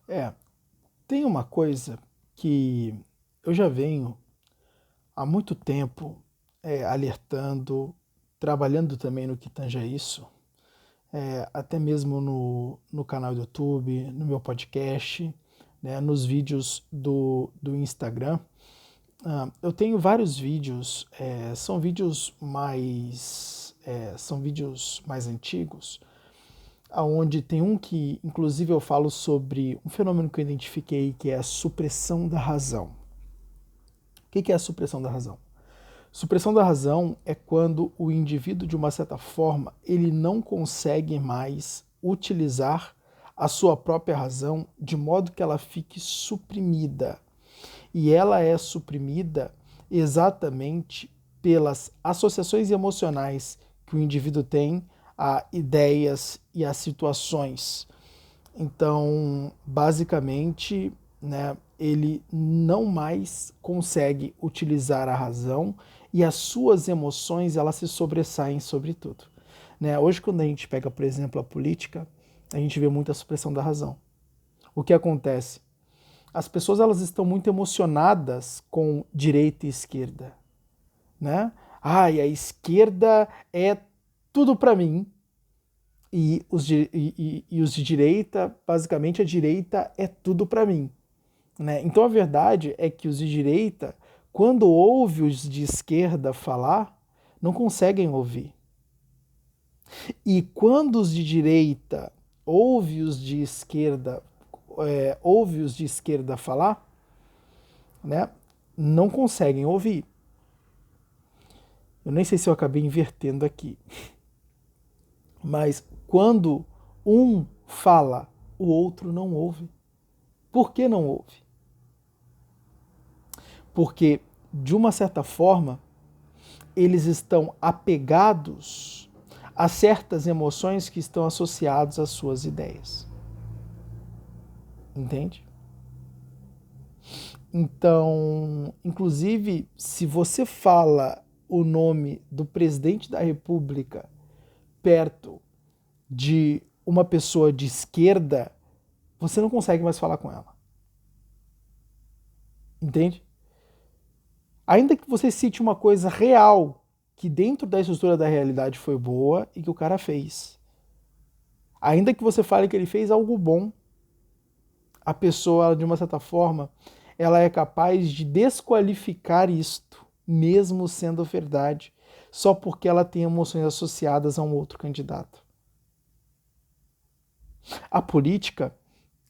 É, tem uma coisa que eu já venho há muito tempo alertando, trabalhando também no que tange a isso, até mesmo no canal do YouTube, no meu podcast, né, nos vídeos do Instagram. Eu tenho vários vídeos, são vídeos mais antigos, aonde tem um que, inclusive, eu falo sobre um fenômeno que eu identifiquei, que é a supressão da razão. O que é a supressão da razão? Supressão da razão é quando o indivíduo, de uma certa forma, ele não consegue mais utilizar a sua própria razão de modo que ela fique suprimida. E ela é suprimida exatamente pelas associações emocionais que o indivíduo tem a ideias e a situações. Então, basicamente, né, ele não mais consegue utilizar a razão e as suas emoções elas se sobressaem sobre tudo. Né? Hoje, quando a gente pega, por exemplo, a política, a gente vê muita supressão da razão. O que acontece? As pessoas elas estão muito emocionadas com direita e esquerda, né? Ah, e a esquerda é tudo para mim, e os de direita, basicamente a direita é tudo para mim. Né? Então a verdade é que os de direita, quando ouve os de esquerda falar, não conseguem ouvir. E quando os de direita ouve os de esquerda, ouve os de esquerda falar, né, não conseguem ouvir. Eu nem sei se eu acabei invertendo aqui. Mas quando um fala, o outro não ouve. Por que não ouve? Porque, de uma certa forma, eles estão apegados a certas emoções que estão associadas às suas ideias. Entende? Então, inclusive, se você fala o nome do presidente da República perto de uma pessoa de esquerda, você não consegue mais falar com ela. Entende? Ainda que você cite uma coisa real, que dentro da estrutura da realidade foi boa e que o cara fez. Ainda que você fale que ele fez algo bom, a pessoa, de uma certa forma, ela é capaz de desqualificar isto, mesmo sendo verdade, só porque ela tem emoções associadas a um outro candidato. A política,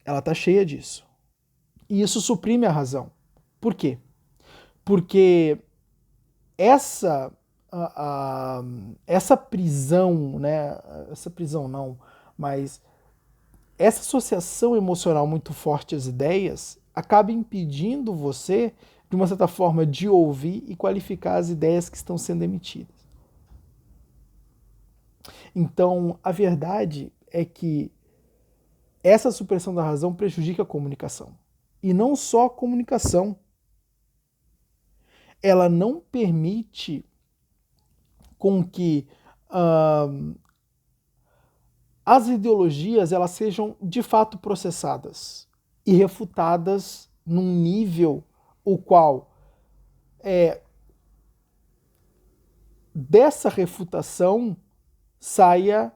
ela tá cheia disso. E isso suprime a razão. Por quê? Porque essa essa prisão, né? Essa prisão não, mas essa associação emocional muito forte às ideias acaba impedindo você, de uma certa forma, de ouvir e qualificar as ideias que estão sendo emitidas. Então, a verdade é que essa supressão da razão prejudica a comunicação. E não só a comunicação, ela não permite com que as ideologias elas sejam de fato processadas e refutadas num nível o qual dessa refutação saia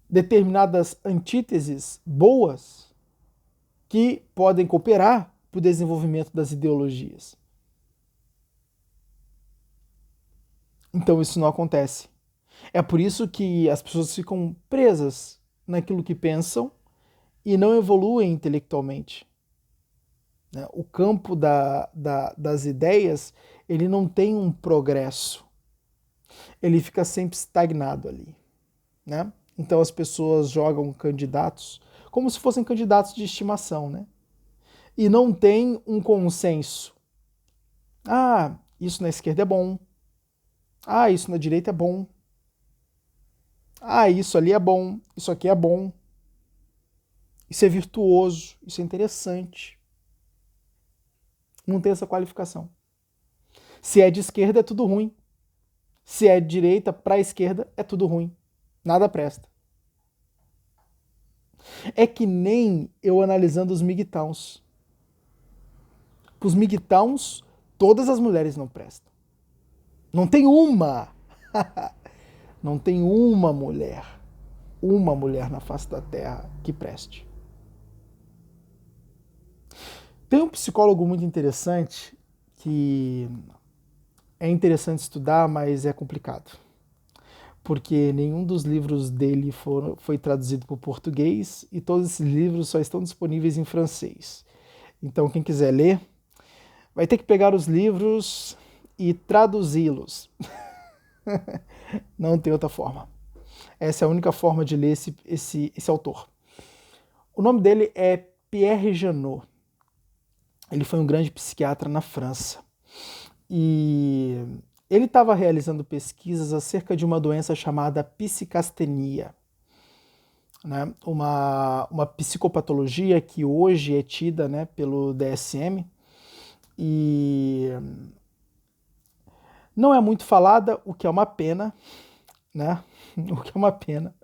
determinadas antíteses boas que podem cooperar para o desenvolvimento das ideologias. Então isso não acontece. É por isso que as pessoas ficam presas naquilo que pensam e não evoluem intelectualmente. Né? O campo das ideias ele não tem um progresso, ele fica sempre estagnado ali. Né? Então as pessoas jogam candidatos como se fossem candidatos de estimação, né? E não tem um consenso. Ah, isso na esquerda é bom. Ah, isso na direita é bom. Ah, isso ali é bom. Isso aqui é bom. Isso é virtuoso. Isso é interessante. Não tem essa qualificação. Se é de esquerda é tudo ruim. Se é de direita para a esquerda é tudo ruim. Nada presta. É que nem eu analisando os MGTOWs. Os MGTOWs, todas as mulheres não prestam. Não tem uma. Não tem uma mulher na face da Terra que preste. Tem um psicólogo muito interessante que é interessante estudar, mas é complicado. Porque nenhum dos livros dele foi traduzido para o português e todos esses livros só estão disponíveis em francês. Então, quem quiser ler, vai ter que pegar os livros e traduzi-los. Não tem outra forma. Essa é a única forma de ler esse autor. O nome dele é Pierre Janot. Ele foi um grande psiquiatra na França. E ele estava realizando pesquisas acerca de uma doença chamada psicastenia, né? Uma psicopatologia que hoje é tida, né, pelo DSM e não é muito falada, o que é uma pena, né? O que é uma pena.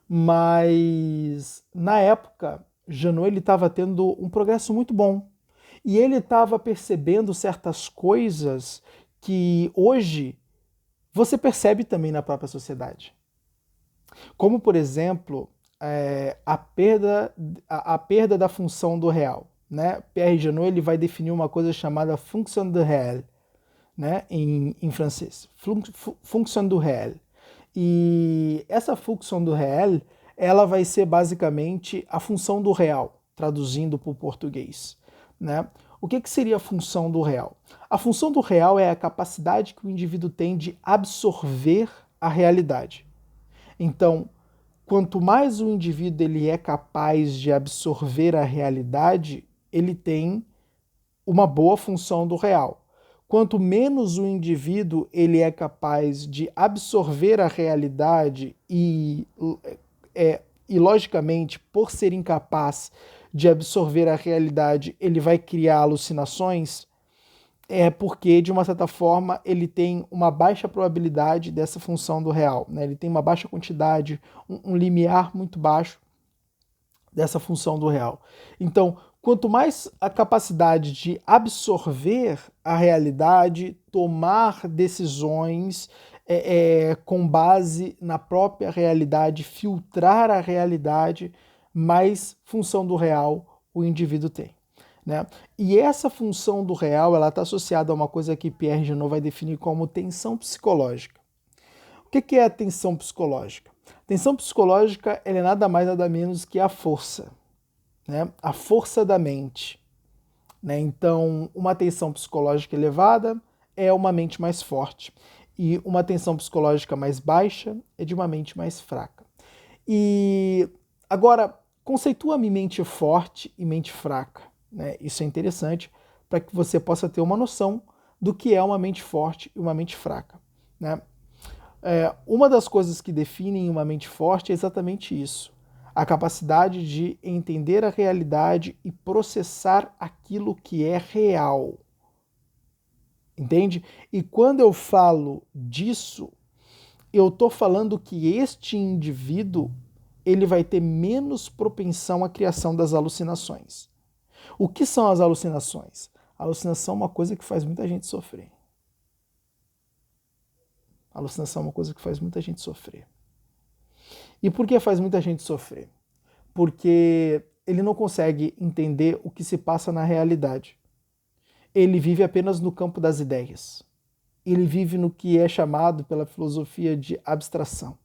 Mas na época, Janot ele estava tendo um progresso muito bom e ele estava percebendo certas coisas que hoje você percebe também na própria sociedade. Como, por exemplo, a perda da função do real. Né? Pierre Janot ele vai definir uma coisa chamada fonction du réel, né? em francês. Fonction du réel. E essa função do réel, ela vai ser basicamente a função do real, traduzindo para o português. Né? O que seria a função do real? A função do real é a capacidade que o indivíduo tem de absorver a realidade. Então, quanto mais o indivíduo ele é capaz de absorver a realidade, ele tem uma boa função do real. Quanto menos o indivíduo ele é capaz de absorver a realidade e logicamente, por ser incapaz de absorver a realidade, ele vai criar alucinações, é porque, de uma certa forma, ele tem uma baixa probabilidade dessa função do real. Né? Ele tem uma baixa quantidade, um limiar muito baixo dessa função do real. Então, quanto mais a capacidade de absorver a realidade, tomar decisões com base na própria realidade, filtrar a realidade, mais função do real o indivíduo tem. Né? E essa função do real ela está associada a uma coisa que Pierre Janot vai definir como tensão psicológica. O que é a tensão psicológica? A tensão psicológica é nada mais nada menos que a força, né? A força da mente. Né? Então, uma tensão psicológica elevada é uma mente mais forte e uma tensão psicológica mais baixa é de uma mente mais fraca. E agora, conceitua-me mente forte e mente fraca. Né? Isso é interessante para que você possa ter uma noção do que é uma mente forte e uma mente fraca. Né? Uma das coisas que definem uma mente forte é exatamente isso. A capacidade de entender a realidade e processar aquilo que é real. Entende? E quando eu falo disso, eu estou falando que este indivíduo ele vai ter menos propensão à criação das alucinações. O que são as alucinações? A alucinação é uma coisa que faz muita gente sofrer. A alucinação é uma coisa que faz muita gente sofrer. E por que faz muita gente sofrer? Porque ele não consegue entender o que se passa na realidade. Ele vive apenas no campo das ideias. Ele vive no que é chamado pela filosofia de abstração.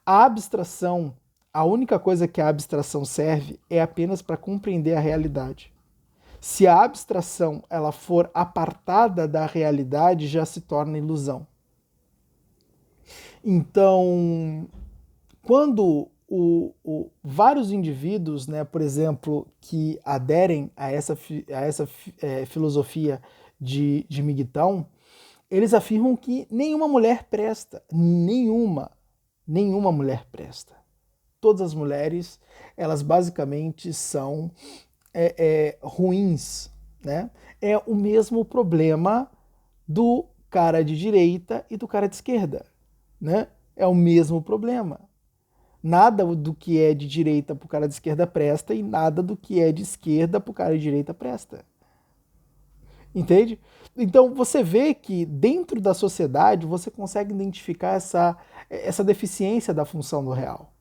A abstração, a única coisa que a abstração serve é apenas para compreender a realidade. Se a abstração ela for apartada da realidade, já se torna ilusão. Então, quando vários indivíduos, né, por exemplo, que aderem a essa filosofia de MGTOW, eles afirmam que nenhuma mulher presta. Nenhuma mulher presta. Todas as mulheres, elas basicamente são ruins. Né? É o mesmo problema do cara de direita e do cara de esquerda. Né? É o mesmo problema. Nada do que é de direita para o cara de esquerda presta e nada do que é de esquerda para o cara de direita presta. Entende? Então você vê que dentro da sociedade você consegue identificar essa deficiência da função do real,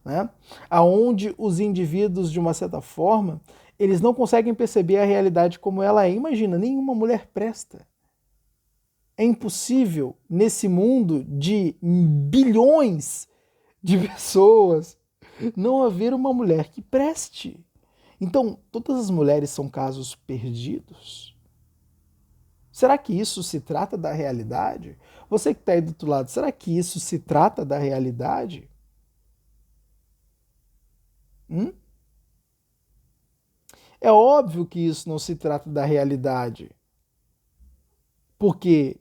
né? Aonde os indivíduos, de uma certa forma, eles não conseguem perceber a realidade como ela é. Imagina, nenhuma mulher presta. É impossível, nesse mundo de bilhões de pessoas, não haver uma mulher que preste. Então, todas as mulheres são casos perdidos? Será que isso se trata da realidade? Você que está aí do outro lado, será que isso se trata da realidade? Hum? É óbvio que isso não se trata da realidade, porque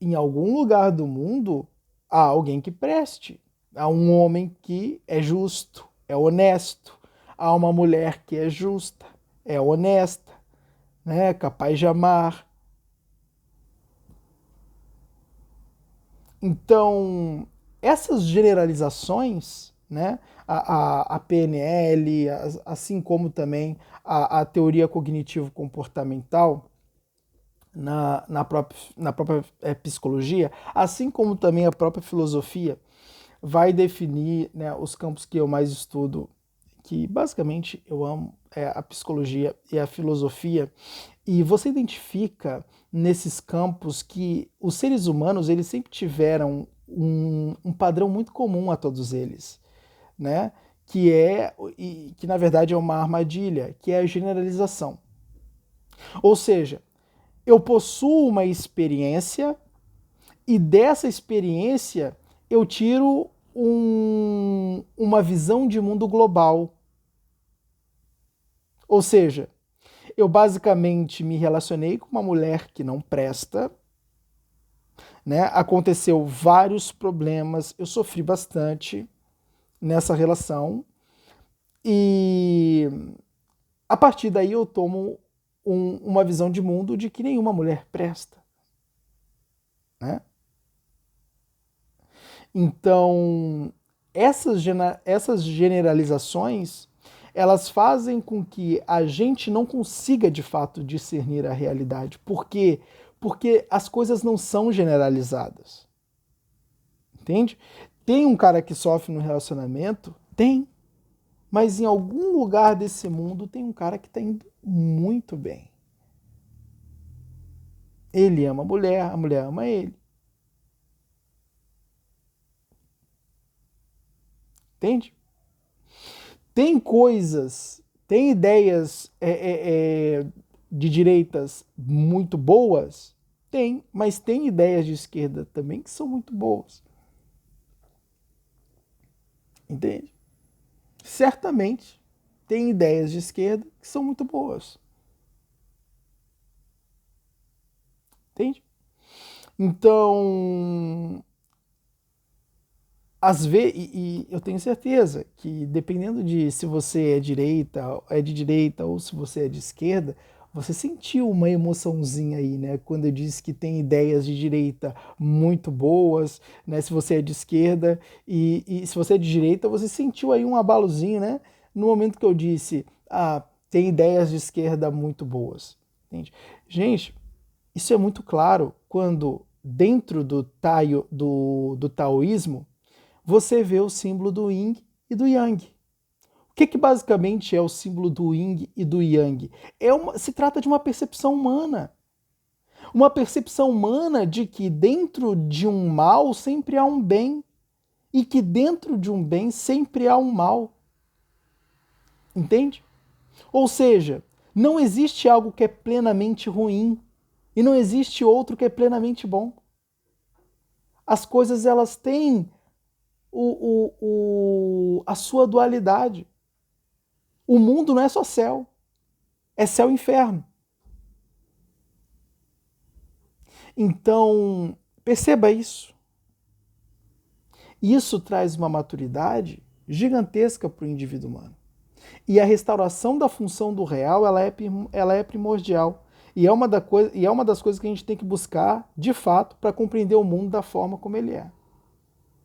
em algum lugar do mundo há alguém que preste, há um homem que é justo, é honesto, há uma mulher que é justa, é honesta, né, capaz de amar. Então, essas generalizações, né, a PNL, assim como também a teoria cognitivo-comportamental, na própria psicologia, assim como também a própria filosofia, vai definir, né, os campos que eu mais estudo, que basicamente eu amo, é a psicologia e a filosofia, e você identifica nesses campos que os seres humanos eles sempre tiveram um padrão muito comum a todos eles, né? Que na verdade é uma armadilha, que é a generalização. Ou seja, eu possuo uma experiência e dessa experiência eu tiro uma visão de mundo global. Ou seja, eu basicamente me relacionei com uma mulher que não presta, né? Aconteceu vários problemas, eu sofri bastante nessa relação e a partir daí eu tomo uma visão de mundo de que nenhuma mulher presta, né? Então, essas generalizações, elas fazem com que a gente não consiga de fato discernir a realidade. Por quê? Porque as coisas não são generalizadas. Entende? Tem um cara que sofre no relacionamento? Tem. Mas em algum lugar desse mundo tem um cara que está indo muito bem. Ele ama a mulher ama ele. Entende? Tem coisas, tem ideias de direitas muito boas? Tem, mas tem ideias de esquerda também que são muito boas. Entende? Certamente tem ideias de esquerda que são muito boas. Entende? Então, às vezes, e eu tenho certeza que dependendo de se você é de direita ou se você é de esquerda, você sentiu uma emoçãozinha aí, né? Quando eu disse que tem ideias de direita muito boas, né? Se você é de esquerda e se você é de direita, você sentiu aí um abalozinho, né? No momento que eu disse, tem ideias de esquerda muito boas. Entende? Gente, isso é muito claro quando dentro do taoísmo você vê o símbolo do yin e do yang. O que basicamente é o símbolo do yin e do yang? Se trata de uma percepção humana. Uma percepção humana de que dentro de um mal sempre há um bem e que dentro de um bem sempre há um mal. Entende? Ou seja, não existe algo que é plenamente ruim e não existe outro que é plenamente bom. As coisas elas têm a sua dualidade. O mundo não é só céu, é céu e inferno. Então, perceba isso. Isso traz uma maturidade gigantesca para o indivíduo humano. E a restauração da função do real, ela é primordial. E é uma das coisas que a gente tem que buscar, de fato, para compreender o mundo da forma como ele é.